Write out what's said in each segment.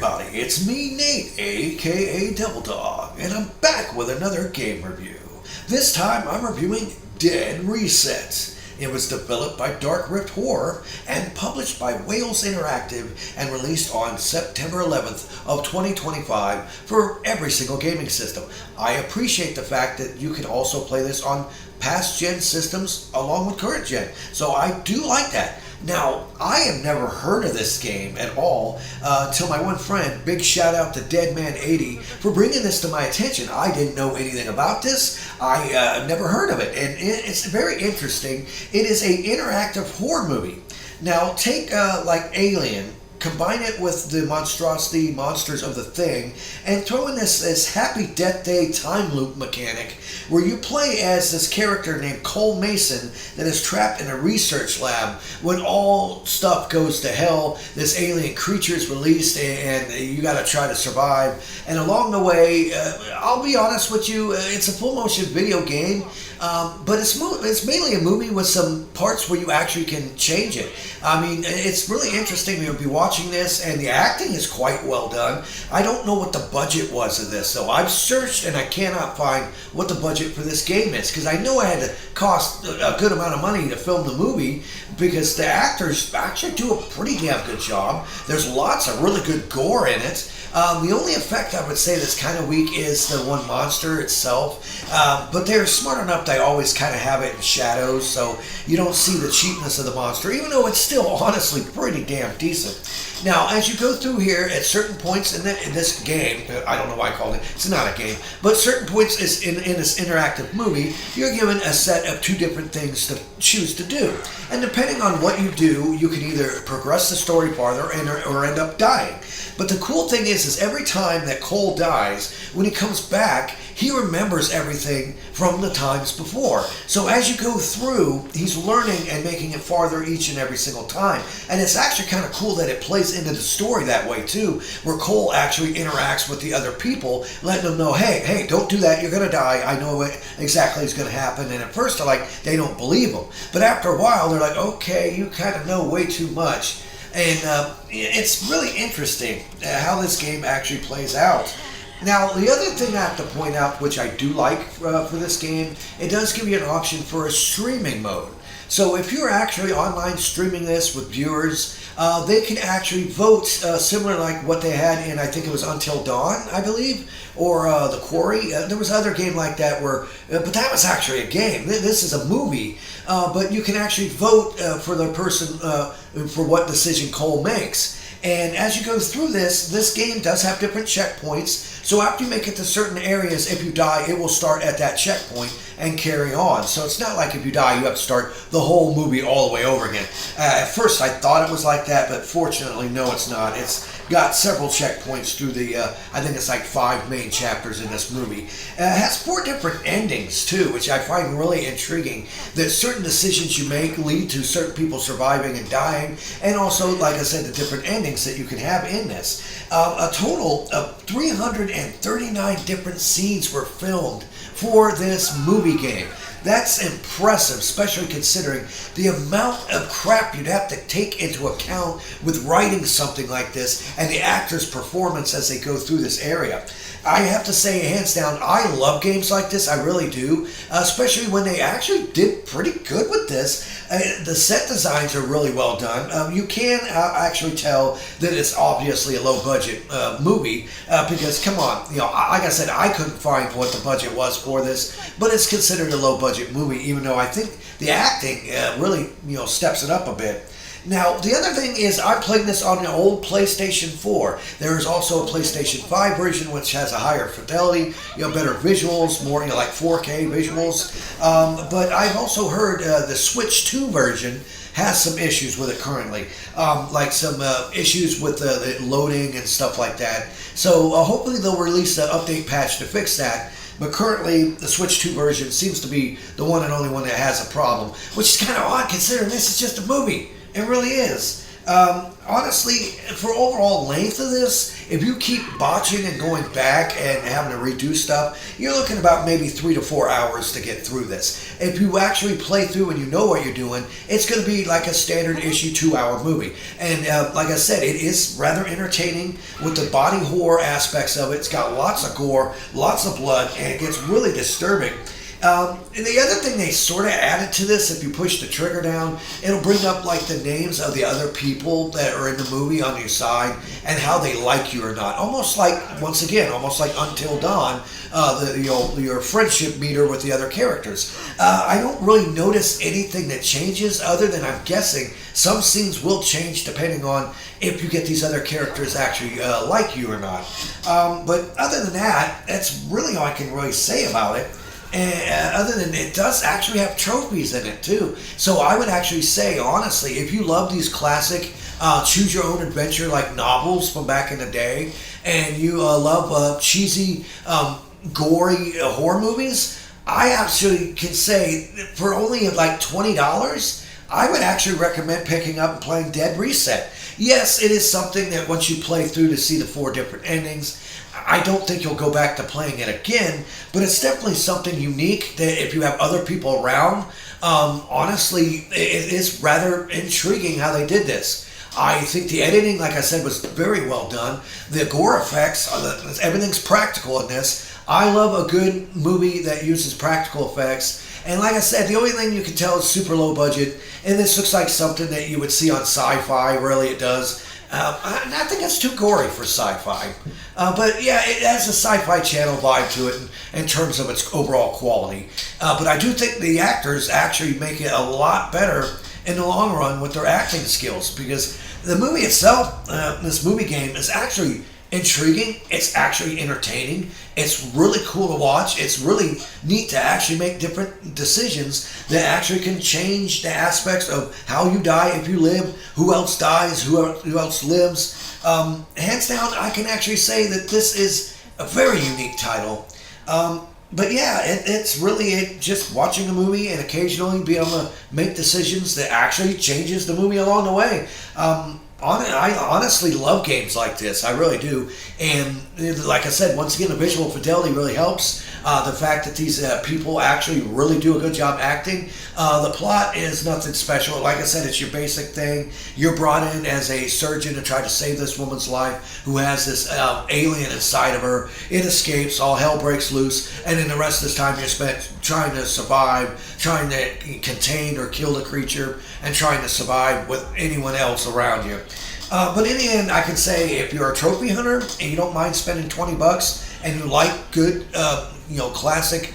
everybody, it's me, Nate, aka Devil Dog, and I'm back with another game review. This time I'm reviewing Dead Reset. It was developed by Dark Rift Horror and published by Wales Interactive and released on September 11th of 2025 for every single gaming system. I appreciate the fact that you can also play this on past gen systems along with current gen, so I do like that. Now, I have never heard of this game at all until my one friend, big shout out to Deadman80, for bringing this to my attention. I didn't know anything about this. I never heard of it, and it's very interesting. It is an interactive horror movie. Now, take like Alien, combine it with the monstrosity monsters of The Thing, and throw in this Happy Death Day time loop mechanic where you play as this character named Cole Mason that is trapped in a research lab. When all stuff goes to hell, this alien creature is released and you got to try to survive. And along the way, I'll be honest with you, it's a full motion video game, but it's mainly a movie with some parts where you actually can change it. I mean, it's really interesting. You'll be watching this, and the acting is quite well done. I don't know what the budget was of this, so I've searched and I cannot find what the budget for this game is, because I know it had to cost a good amount of money to film the movie, because the actors actually do a pretty damn good job. There's lots of really good gore in it. The only effect I would say that's kind of weak is the one monster itself, but they're smart enough they always kind of have it in shadows, so you don't see the cheapness of the monster, even though it's still honestly pretty damn decent. Now, as you go through here, at certain points in this game, I don't know why I called it, it's not a game, but certain points in this interactive movie, you're given a set of two different things to choose to do. And depending on what you do, you can either progress the story farther or end up dying. But the cool thing is every time that Cole dies, when he comes back, he remembers everything from the times before. So as you go through, he's learning and making it farther each and every single time. And it's actually kind of cool that it plays into the story that way too, where Cole actually interacts with the other people, letting them know, hey, don't do that, you're gonna die, I know what exactly is gonna happen. And at first they don't believe him. But after a while, they're like, okay, you kind of know way too much. And it's really interesting how this game actually plays out. Now, the other thing I have to point out, which I do like for this game, it does give you an option for a streaming mode. So if you're actually online streaming this with viewers, they can actually vote similar like what they had in, I think it was Until Dawn, I believe, or The Quarry. There was another game like that but that was actually a game. This is a movie, but you can actually vote for the person for what decision Cole makes. And as you go through this game does have different checkpoints. So after you make it to certain areas, if you die, it will start at that checkpoint and carry on. So it's not like if you die, you have to start the whole movie all the way over again. At first, I thought it was like that, but fortunately, no, it's not. It's got several checkpoints through the, I think it's like 5 main chapters in this movie. It has 4 different endings, too, which I find really intriguing, that certain decisions you make lead to certain people surviving and dying, and also, like I said, the different endings that you can have in this. A total of 339 different scenes were filmed for this movie game. That's impressive, especially considering the amount of crap you'd have to take into account with writing something like this and the actor's performance as they go through this area. I have to say, hands down, I love games like this. I really do, especially when they actually did pretty good with this. The set designs are really well done. You can actually tell that it's obviously a low-budget movie because, come on, like I said, I couldn't find what the budget was for this, but it's considered a low-budget movie, even though I think the acting really, steps it up a bit. Now, the other thing is I'm playing this on an old PlayStation 4. There is also a PlayStation 5 version which has a higher fidelity, better visuals, more like 4K visuals. But I've also heard the Switch 2 version has some issues with it currently, like some issues with the loading and stuff like that. So hopefully they'll release an update patch to fix that. But currently, the Switch 2 version seems to be the one and only one that has a problem, which is kind of odd considering this is just a movie. It really is. Honestly, for overall length of this, if you keep botching and going back and having to redo stuff, you're looking about maybe 3 to 4 hours to get through this. If you actually play through and you know what you're doing, it's going to be like a standard issue 2-hour movie. And like I said, it is rather entertaining with the body horror aspects of it. It's got lots of gore, lots of blood, and it gets really disturbing. And the other thing they sort of added to this, if you push the trigger down, it'll bring up like the names of the other people that are in the movie on your side and how they like you or not. Almost like, once again, almost like Until Dawn, your friendship meter with the other characters. I don't really notice anything that changes other than I'm guessing some scenes will change depending on if you get these other characters actually like you or not. But other than that, that's really all I can really say about it. And other than it does actually have trophies in it too. So I would actually say, honestly, if you love these classic choose your own adventure like novels from back in the day, and you love cheesy, gory horror movies, I actually can say for only like $20, I would actually recommend picking up and playing Dead Reset. Yes, it is something that once you play through to see the 4 different endings, I don't think you'll go back to playing it again, but it's definitely something unique that if you have other people around, honestly, it is rather intriguing how they did this. I think the editing, like I said, was very well done. The gore effects, everything's practical in this. I love a good movie that uses practical effects. And like I said, the only thing you can tell is super low budget, and this looks like something that you would see on sci-fi, really it does. I think it's too gory for sci-fi. But yeah, it has a sci-fi channel vibe to it in terms of its overall quality. But I do think the actors actually make it a lot better in the long run with their acting skills, because the movie itself, this movie game, is actually intriguing. It's actually entertaining. It's really cool to watch. It's really neat to actually make different decisions that actually can change the aspects of how you die, if you live, who else dies, who else lives. Hands down, I can actually say that this is a very unique title. But yeah, it's really just watching a movie and occasionally being able to make decisions that actually changes the movie along the way. I honestly love games like this. I really do. And like I said, once again, the visual fidelity really helps. The fact that these people actually really do a good job acting. The plot is nothing special. Like I said, it's your basic thing. You're brought in as a surgeon to try to save this woman's life who has this alien inside of her. It escapes. All hell breaks loose. And then the rest of this time you're spent trying to survive, trying to contain or kill the creature, and trying to survive with anyone else around you. But in the end, I can say if you're a trophy hunter and you don't mind spending $20 and you like good, classic,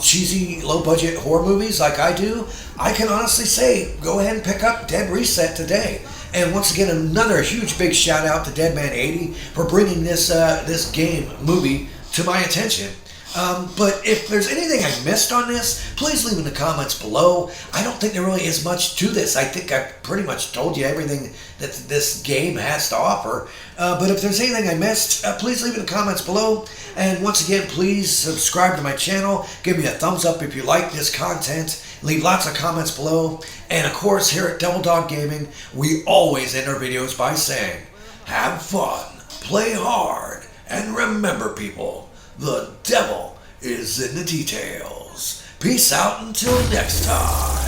cheesy, low-budget horror movies like I do, I can honestly say go ahead and pick up Dead Reset today. And once again, another huge big shout out to Deadman80 for bringing this movie to my attention. But if there's anything I missed on this, please leave in the comments below. I don't think there really is much to this. I think I pretty much told you everything that this game has to offer. But if there's anything I missed, please leave in the comments below. And once again, please subscribe to my channel. Give me a thumbs up if you like this content. Leave lots of comments below. And of course, here at Double Dog Gaming, we always end our videos by saying, have fun, play hard, and remember, people, the devil is in the details. Peace out until next time.